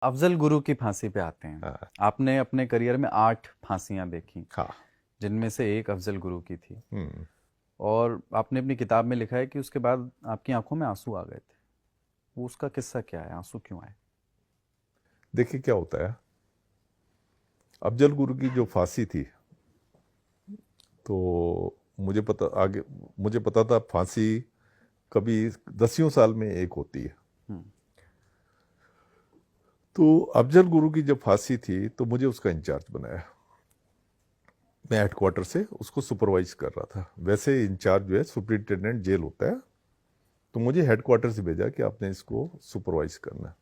अफजल गुरु की फांसी पे आते हैं। हाँ। आपने अपने करियर में 8 फांसियां देखी, हाँ। जिनमें से एक अफजल गुरु की थी। हम्म। और आपने अपनी किताब में लिखा है कि उसके बाद आपकी आंखों में आंसू आ गए थे। वो उसका किस्सा क्या है, आंसू क्यों आए? देखिए क्या होता है, अफजल गुरु की जो फांसी थी, तो मुझे पता था फांसी कभी 10 साल में एक होती है। हम्म। तो अफजल गुरु की जब फांसी थी तो मुझे उसका इंचार्ज बनाया। मैं हेडक्वार्टर से उसको सुपरवाइज कर रहा था। वैसे इंचार्ज जो है सुपरिटेंडेंट जेल होता है, तो मुझे हेडक्वार्टर से भेजा कि आपने इसको सुपरवाइज करना है।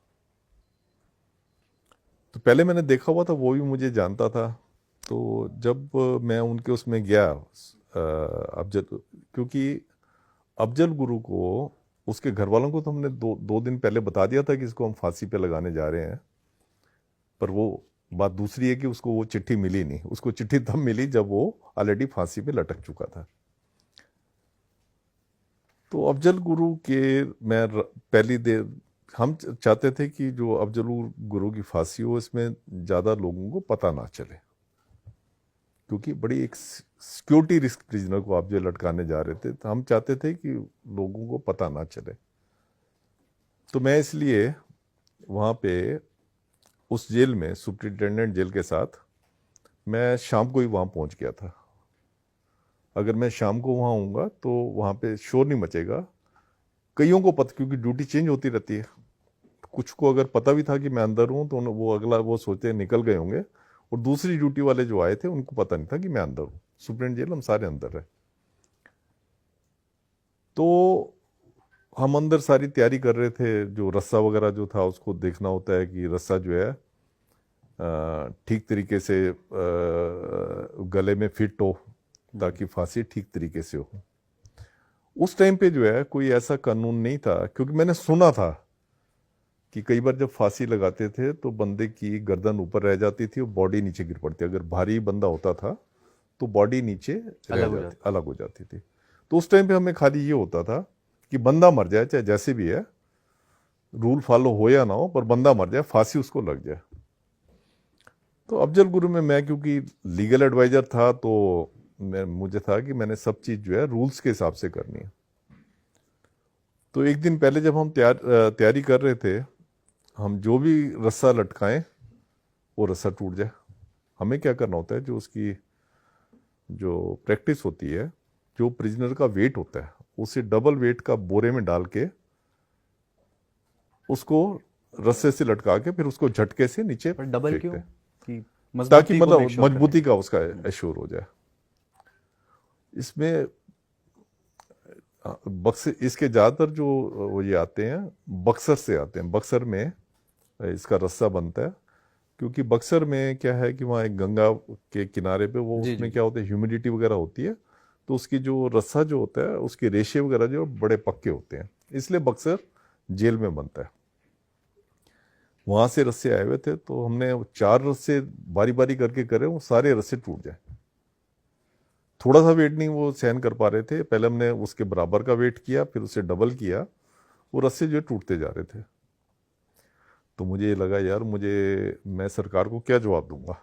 तो पहले मैंने देखा हुआ था, वो भी मुझे जानता था। तो जब मैं उनके उसमें गया, अफजल, क्योंकि अफजल गुरु को, उसके घर वालों को तो हमने दो दो दिन पहले बता दिया था कि इसको हम फांसी पे लगाने जा रहे हैं। पर वो बात दूसरी है कि उसको वो चिट्ठी मिली नहीं। उसको चिट्ठी तब मिली जब वो ऑलरेडी फांसी पे लटक चुका था। तो अफजल गुरु के, पहली देर हम चाहते थे कि जो अफजल गुरु की फांसी हो, इसमें ज़्यादा लोगों को पता ना चले, क्योंकि बड़ी एक सिक्योरिटी रिस्क प्रिजनर को आप जो लटकाने जा रहे थे, तो हम चाहते थे कि लोगों को पता ना चले। तो मैं इसलिए वहाँ पे उस जेल में सुप्रिंटेंडेंट जेल के साथ मैं शाम को ही वहाँ पहुँच गया था। अगर मैं शाम को वहाँ आऊँगा तो वहाँ पे शोर नहीं मचेगा। कईयों को पता, क्योंकि ड्यूटी चेंज होती रहती है। कुछ को अगर पता भी था कि मैं अंदर हूँ, तो वो अगला वो सोचते निकल गए होंगे। और दूसरी ड्यूटी वाले जो आए थे उनको पता नहीं था कि मैं अंदर हूँ। सुप्रीम जेल हम सारे अंदर रहे। तो हम अंदर सारी तैयारी कर रहे थे। जो रस्सा वगैरह जो था, उसको देखना होता है कि रस्सा जो है ठीक तरीके से गले में फिट हो, हम्म। ताकि फांसी ठीक तरीके से हो। उस टाइम पे जो है कोई ऐसा कानून नहीं था, क्योंकि मैंने सुना था कि कई बार जब फांसी लगाते थे तो बंदे की गर्दन ऊपर रह जाती थी और बॉडी नीचे गिर पड़ती। अगर भारी बंदा होता था तो बॉडी नीचे रह अलग हो जाती, जाती। अलग हो जाती थी। तो उस टाइम पे हमें खाली ये होता था कि बंदा मर जाए, चाहे जैसे भी है, रूल फॉलो हो या ना हो, पर बंदा मर जाए, फांसी उसको लग जाए। तो अफजल गुरु में मैं क्योंकि लीगल एडवाइजर था, तो मुझे था कि मैंने सब चीज़ जो है रूल्स के हिसाब से करनी है। तो एक दिन पहले जब हम तैयारी कर रहे थे, हम जो भी रस्सा लटकाएं वो रस्सा टूट जाए। हमें क्या करना होता है, जो उसकी जो प्रैक्टिस होती है, जो प्रिजनर का वेट होता है उसे डबल वेट का बोरे में डाल के उसको रस्से से लटका के फिर उसको झटके से नीचे पर डबल फेंकते क्यों? हैं, कि ताकि मजबूती को मेक मतलब श्योर करने मजबूती के का लिए। उसका एश्योर हो जाए। इसमें बक्सर, इसके ज़्यादातर जो वो ये आते हैं, बक्सर से आते हैं। बक्सर में इसका रस्सा बनता है, क्योंकि बक्सर में क्या है कि वहाँ एक गंगा के किनारे पे, वो जी जी उसमें जी। क्या होता है, ह्यूमिडिटी वगैरह होती है। तो उसकी जो रस्सा जो होता है, उसके रेशे वगैरह जो बड़े पक्के होते हैं, इसलिए बक्सर जेल में बनता है। वहाँ से रस्से आए हुए थे, तो हमने 4 रस्से बारी बारी करके करे, वो सारे रस्से टूट जाए। थोड़ा सा वेट नहीं वो सहन कर पा रहे थे। पहले हमने उसके बराबर का वेट किया, फिर उसे डबल किया, वो रस्से जो है टूटते जा रहे थे। तो मुझे ये लगा, यार मैं सरकार को क्या जवाब दूंगा।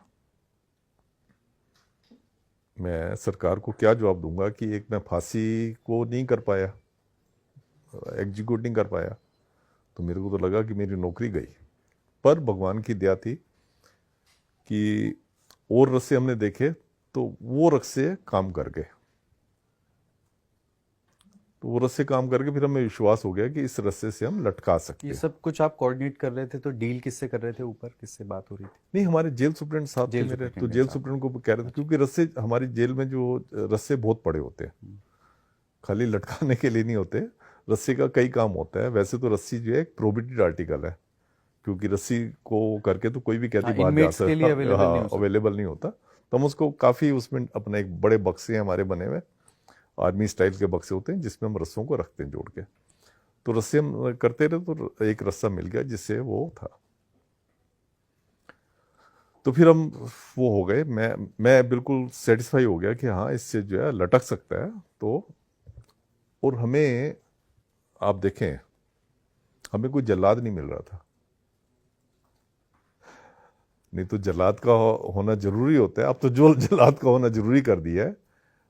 मैं सरकार को क्या जवाब दूंगा कि एक मैं फांसी को नहीं कर पाया, एग्जीक्यूट नहीं कर पाया। तो मेरे को तो लगा कि मेरी नौकरी गई। पर भगवान की दया थी कि और रस्से हमने देखे, तो वो रस्से काम कर गए। तो वो रस्से काम करके फिर हमें विश्वास हो गया कि इस रस्से से हम लटका ये सकते हैं। सब कुछ आप कोऑर्डिनेट कर रहे थे, तो डील किससे कर रहे थे? ऊपर किससे बात हो रही थी? नहीं, हमारे जेल सुप्रेंट साहब थे जेल मेरे, तो सुपरिटेंडेंट जेल साहब सुप्रेंट को कह रहे थे, थे। अच्छा। क्योंकि रस्से हमारी जेल में जो रस्से बहुत बड़े होते हैं, हम्म। खाली लटकाने के लिए नहीं होते। रस्सी का कई काम होता है। वैसे तो रस्सी जो है एक प्रोहिबिटेड आर्टिकल है, क्योंकि रस्सी को करके तो कोई भी कैदी हाँ, बाहर जा इनमेट्स के सकता। लिए अवेलेबल नहीं हाँ, हो सकता। अवेलेबल नहीं होता। तो हम उसको काफ़ी, उसमें अपने एक बड़े बक्से हैं हमारे बने हुए, आर्मी स्टाइल के बक्से होते हैं, जिसमें हम रस्सों को रखते हैं जोड़ के। तो रस्से हम करते रहे, तो एक रस्सा मिल गया जिससे वो था। तो फिर हम वो हो गए। मैं बिल्कुल सेटिस्फाई हो गया कि हाँ, इससे जो है लटक सकता है। तो और हमें, आप देखें, हमें कोई जल्लाद नहीं मिल रहा था। नहीं तो जल्लाद का होना जरूरी होता है। अब तो जो जल्लाद का होना जरूरी कर दिया है।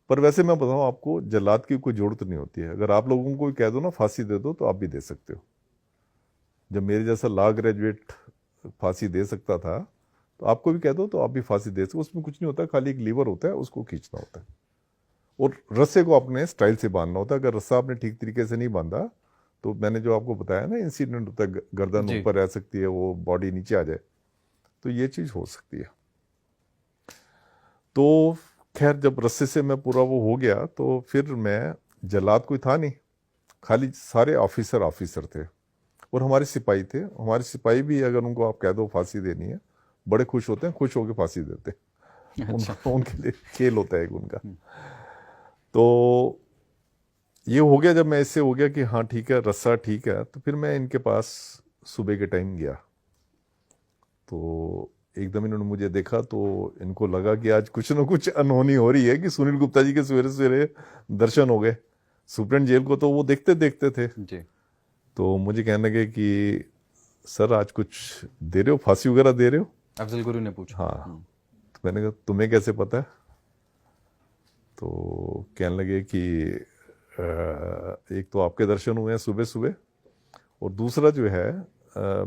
पर वैसे मैं बताऊं आपको, जल्लाद की कोई जरूरत नहीं होती है। अगर आप लोगों को कह दो ना फांसी दे दो, तो आप भी दे सकते हो। जब मेरे जैसा लॉ ग्रेजुएट फांसी दे सकता था, तो आपको भी कह दो तो आप भी फांसी दे सकते हो। उसमें कुछ नहीं होता, खाली एक लीवर होता है, उसको खींचना होता है और रस्से को अपने स्टाइल से बांधना होता है। अगर रस्सा आपने ठीक तरीके से नहीं बांधा, तो मैंने जो आपको बताया ना इंसिडेंट होता है, गर्दन जी। ऊपर रह सकती है, वो बॉडी नीचे आ जाए, तो ये चीज हो सकती है। तो खैर जब रस्से से मैं पूरा वो हो गया, तो फिर मैं, जल्लाद कोई था नहीं, खाली सारे ऑफिसर ऑफिसर थे और हमारे सिपाही थे। हमारे सिपाही भी अगर उनको आप कह दो फांसी देनी है, बड़े खुश होते हैं, खुश होकर फांसी देते हैं। अच्छा। उनके लिए खेल होता है एक उनका। हम्म। तो ये हो गया, जब मैं इससे हो गया कि हाँ ठीक है, रस्सा ठीक है, तो फिर मैं इनके पास सुबह के टाइम गया। तो एकदम इन्होंने मुझे देखा, तो इनको लगा कि आज कुछ ना कुछ अनहोनी हो रही है, कि सुनील गुप्ता जी के सवेरे सवेरे दर्शन हो गए। सुप्रीटेंडेंट जेल को तो वो देखते देखते थे। जी। तो मुझे कहने लगे कि सर आज कुछ दे रहे हो, फांसी वगैरह दे रहे हो? अफजल गुरु ने पूछा। हाँ। तो मैंने कहा तुम्हें कैसे पता है? तो कहने लगे कि एक तो आपके दर्शन हुए हैं सुबह सुबह, और दूसरा जो है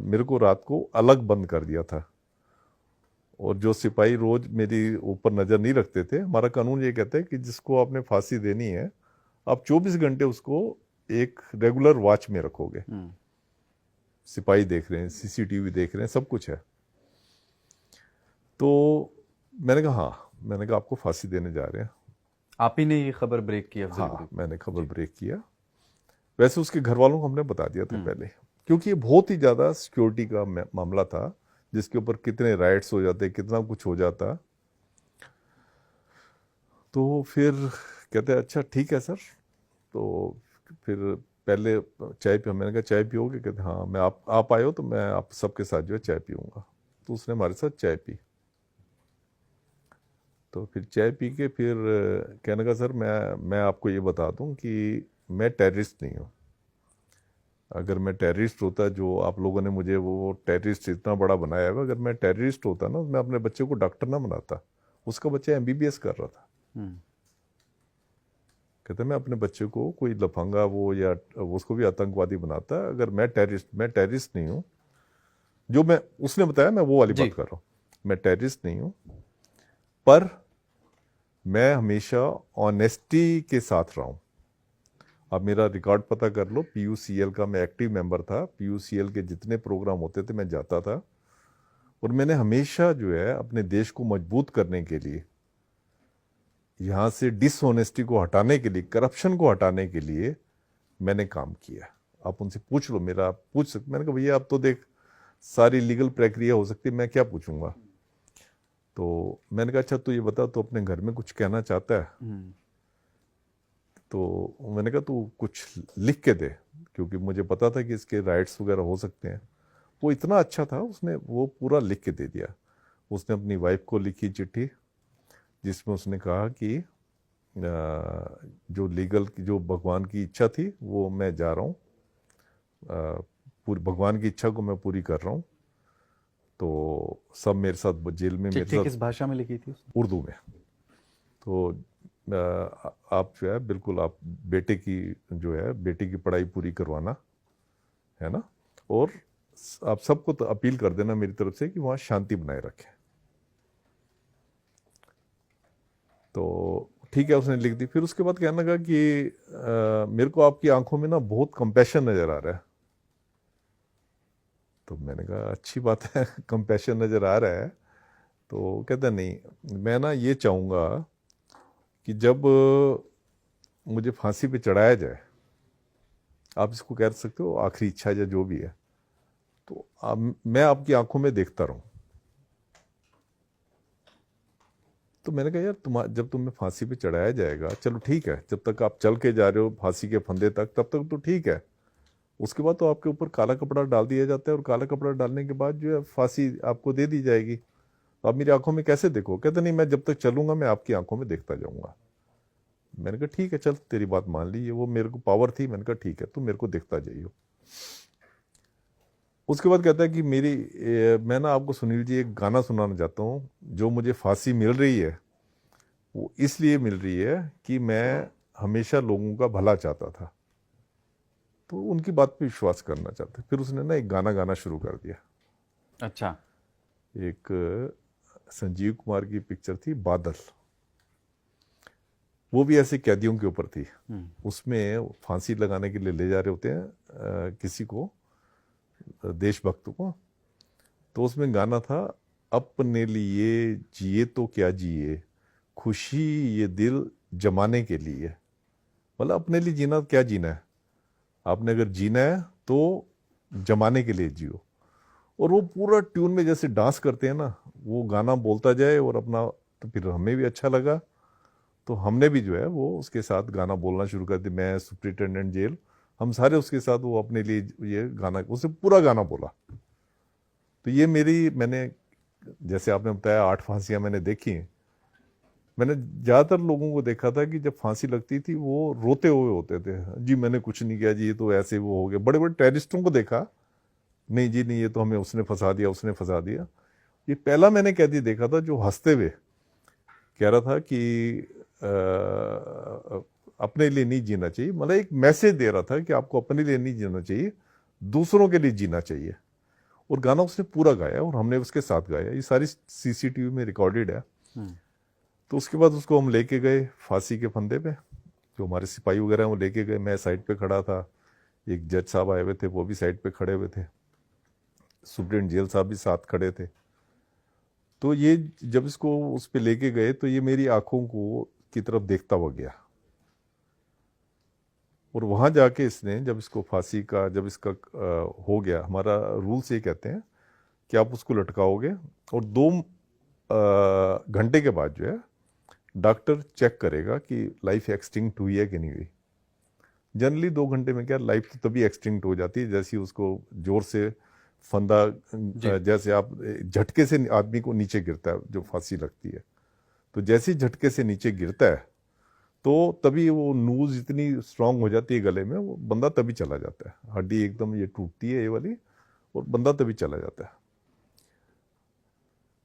मेरे को रात को अलग बंद कर दिया था। और जो सिपाही रोज मेरी ऊपर नजर नहीं रखते थे, हमारा कानून ये कहता है कि जिसको आपने फांसी देनी है, आप 24 घंटे उसको एक रेगुलर वॉच में रखोगे। हम्म। सिपाही देख रहे हैं, सीसीटीवी देख रहे हैं, सब कुछ है। तो मैंने कहा हाँ, मैंने कहा आपको फांसी देने जा रहे हैं। आप ही ने ये खबर ब्रेक की अफजल गुरु हाँ, की? मैंने खबर जी। ब्रेक किया। वैसे उसके घर वालों को हमने बता दिया था हम्म। पहले, क्योंकि ये बहुत ही ज्यादा सिक्योरिटी का मामला था, जिसके ऊपर कितने राइट्स हो जाते, कितना कुछ हो जाता। तो फिर कहते हैं अच्छा ठीक है सर। तो फिर पहले चाय पियो, मैंने कहा चाय पियोगे? कहते हाँ, मैं आप आए हो तो मैं आप सबके साथ जो है चाय पीऊंगा। तो उसने हमारे साथ चाय पी। तो फिर चाय पी के फिर कहने का सर मैं आपको ये बता दूं कि मैं टेररिस्ट नहीं हूँ। अगर मैं टेररिस्ट होता, जो आप लोगों ने मुझे वो टेररिस्ट इतना बड़ा बनाया है, अगर मैं टेररिस्ट होता ना, मैं अपने बच्चे को डॉक्टर ना बनाता। उसका बच्चा एमबीबीएस कर रहा था। हम्म। कहते मैं अपने बच्चे को कोई लफंगा वो या उसको भी आतंकवादी बनाता। अगर मैं टेररिस्ट नहीं हूँ। जो मैं उसने बताया, मैं वो वाली जी। बात कर रहा हूँ। मैं टेररिस्ट नहीं हूँ, पर मैं हमेशा ऑनेस्टी के साथ रहा हूँ। आप मेरा रिकॉर्ड पता कर लो, पीयूसीएल का मैं एक्टिव मेंबर था। पीयूसीएल के जितने प्रोग्राम होते थे मैं जाता था। और मैंने हमेशा जो है अपने देश को मजबूत करने के लिए, यहाँ से डिसऑनेस्टी को हटाने के लिए, करप्शन को हटाने के लिए मैंने काम किया। आप उनसे पूछ लो, मेरा आप पूछ सकते। मैंने कहा भैया आप तो देख, सारी लीगल प्रक्रिया हो सकती है, मैं क्या पूछूंगा? तो मैंने कहा अच्छा तू ये बता, तो अपने घर में कुछ कहना चाहता है? हम्म। तो मैंने कहा तू कुछ लिख के दे, क्योंकि मुझे पता था कि इसके राइट्स वगैरह हो सकते हैं। वो इतना अच्छा था, उसने वो पूरा लिख के दे दिया। उसने अपनी वाइफ को लिखी चिट्ठी, जिसमें उसने कहा कि जो लीगल की, जो भगवान की इच्छा थी, वो मैं जा रहा हूँ, पूरी भगवान की इच्छा को मैं पूरी कर रहा हूँ। तो सब मेरे साथ जेल में, मेरे चिट्ठी साथ किस भाषा में लिखी थी उसने? उर्दू में। तो आप जो है बिल्कुल, आप बेटे की जो है, बेटे की पढ़ाई पूरी करवाना है ना, और आप सबको तो अपील कर देना मेरी तरफ से कि वहाँ शांति बनाए रखें। तो ठीक है, उसने लिख दी। फिर उसके बाद कहने लगा कि मेरे को आपकी आंखों में ना बहुत कंपैशन नजर आ रहा है। तो मैंने कहा अच्छी बात है, कंपैशन नजर आ रहा है। तो कहता नहीं, मैं ना ये चाहूंगा कि जब मुझे फांसी पे चढ़ाया जाए, आप इसको कह सकते हो आखिरी इच्छा या जो भी है, तो मैं आपकी आंखों में देखता रहूं। तो मैंने कहा यार जब तुम्हें फांसी पे चढ़ाया जाएगा, चलो ठीक है, जब तक आप चल के जा रहे हो फांसी के फंदे तक, तब तक तो ठीक है। उसके बाद तो आपके ऊपर काला कपड़ा डाल दिया जाता है, और काला कपड़ा डालने के बाद जो है फांसी आपको दे दी जाएगी। तो आप मेरी आंखों में कैसे देखो? कहते नहीं, मैं जब तक चलूंगा मैं आपकी आंखों में देखता जाऊंगा। मैंने कहा ठीक है, चल तेरी बात मान ली। ये वो मेरे को पावर थी, मैंने कहा ठीक है, तुम मेरे को देखता जाइयो। उसके बाद कहता है कि मैं ना आपको सुनील जी एक गाना सुनाना चाहता हूँ। जो मुझे फांसी मिल रही है वो इसलिए मिल रही है कि मैं हमेशा लोगों का भला चाहता था, तो उनकी बात पे विश्वास करना चाहते। फिर उसने ना एक गाना गाना शुरू कर दिया। अच्छा। एक संजीव कुमार की पिक्चर थी बादल, वो भी ऐसे कैदियों के ऊपर थी। उसमें फांसी लगाने के लिए ले जा रहे होते हैं किसी को, देशभक्त को। तो उसमें गाना था, अपने लिए जिए तो क्या जिए, खुशी ये दिल जमाने के लिए। मतलब अपने लिए जीना क्या जीना है, आपने अगर जीना है तो जमाने के लिए जियो। और वो पूरा ट्यून में जैसे डांस करते हैं ना, वो गाना बोलता जाए और अपना, तो फिर हमें भी अच्छा लगा। तो हमने भी जो है वो उसके साथ गाना बोलना शुरू कर दिया। मैं, सुप्रिटेंडेंट जेल, हम सारे उसके साथ वो अपने लिए ये गाना, उसे पूरा गाना बोला। तो ये मैंने, जैसे आपने बताया 8 फांसियां मैंने देखी हैं। मैंने ज़्यादातर लोगों को देखा था कि जब फांसी लगती थी वो रोते हुए होते थे, जी मैंने कुछ नहीं किया जी, ये तो ऐसे वो हो गया। बड़े बड़े टेररिस्टों को देखा, नहीं जी नहीं, ये तो हमें उसने फंसा दिया, उसने फंसा दिया। ये पहला मैंने कैदी देखा था जो हंसते हुए कह रहा था कि अपने लिए नहीं जीना चाहिए। मतलब एक मैसेज दे रहा था कि आपको अपने लिए नहीं जीना चाहिए, दूसरों के लिए जीना चाहिए। और गाना उसने पूरा गाया और हमने उसके साथ गाया। ये सारी सीसीटीवी में रिकॉर्डेड है। तो उसके बाद उसको हम लेके गए फांसी के फंदे पे, जो हमारे सिपाही वगैरह हैं वो लेके गए। मैं साइड पे खड़ा था, एक जज साहब आए हुए थे वो भी साइड पे खड़े हुए थे, सुप्रीम जेल साहब भी साथ खड़े थे। तो ये जब इसको उस पे लेके गए तो ये मेरी आंखों को की तरफ देखता हुआ गया। और वहां जाके इसने, जब इसको फांसी का, जब इसका हो गया, हमारा रूल से ये कहते हैं कि आप उसको लटकाओगे और 2 घंटे के बाद जो है डॉक्टर चेक करेगा कि लाइफ एक्सटिंक्ट हुई है कि नहीं हुई। जनरली 2 घंटे में क्या, लाइफ तो तभी एक्सटिंक्ट हो जाती है जैसे ही उसको जोर से फंदा, जैसे आप झटके से आदमी को नीचे गिरता है जो फांसी लगती है, तो जैसे ही झटके से नीचे गिरता है तो तभी वो नूज इतनी स्ट्रांग हो जाती है गले में, वो बंदा तभी चला जाता है। हड्डी एकदम ये टूटती है ये वाली, और बंदा तभी चला जाता है।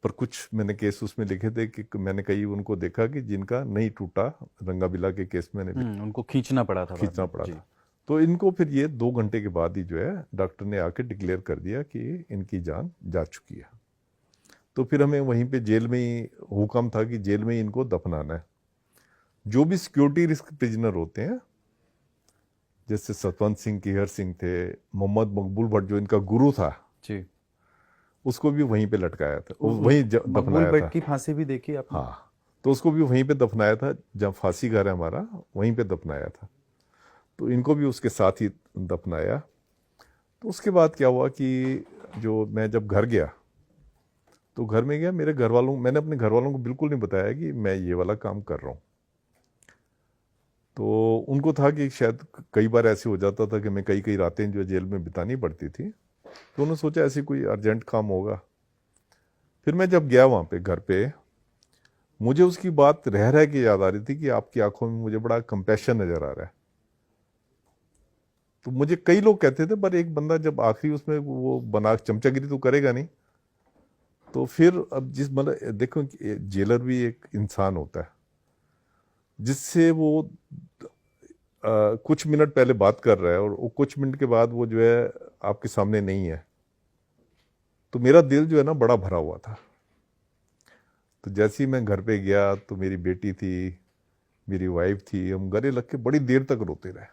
पर कुछ मैंने केस उसमें लिखे थे कि मैंने कई उनको देखा कि जिनका नहीं टूटा, रंगाबिला के केस में उनको खींचना पड़ा था, खींचना पड़ा था। तो इनको फिर ये 2 घंटे के बाद ही जो है डॉक्टर ने आके डिक्लेयर कर दिया कि इनकी जान जा चुकी है। तो फिर हमें वहीं पे जेल में ही हुक्म था कि जेल में ही इनको दफनाना है। जो भी सिक्योरिटी रिस्क प्रिजनर होते हैं, जैसे सतवंत सिंह केहर सिंह थे, मोहम्मद मकबूल भट्ट जो इनका गुरु था जी, उसको भी वहीं पे लटकाया था, वहीं मकबूल दफनाया भट्ट था। की फांसी भी देखी आपने? हाँ, तो उसको भी वहीं पे दफनाया था, जहाँ फांसी घर है हमारा वहीं पे दफनाया था। तो इनको भी उसके साथ ही दफनाया। तो उसके बाद क्या हुआ कि जो मैं जब घर गया तो घर में गया, मेरे घर वालों, मैंने अपने घर वालों को बिल्कुल नहीं बताया कि मैं ये वाला काम कर रहा हूँ। तो उनको था कि शायद कई बार ऐसे हो जाता था कि मैं कई कई रातें जो जेल में बितानी पड़ती थी, तो उन्होंने सोचा ऐसी कोई अर्जेंट काम होगा। फिर मैं जब गया वहाँ पे घर पे, मुझे उसकी बात रह रह के याद आ रही थी कि आपकी आंखों में मुझे बड़ा कंपैशन नजर आ रहा है। तो मुझे कई लोग कहते थे, पर एक बंदा जब आखिरी उसमें वो बना चमचागिरी तो करेगा नहीं। तो फिर अब जिस, मतलब देखो जेलर भी एक इंसान होता है जिससे वो कुछ मिनट पहले बात कर रहा है और वो कुछ मिनट के बाद वो जो है आपके सामने नहीं है। तो मेरा दिल जो है ना बड़ा भरा हुआ था। तो जैसे ही मैं घर पे गया तो मेरी बेटी थी, मेरी वाइफ थी, हम गले लग के बड़ी देर तक रोते रहे।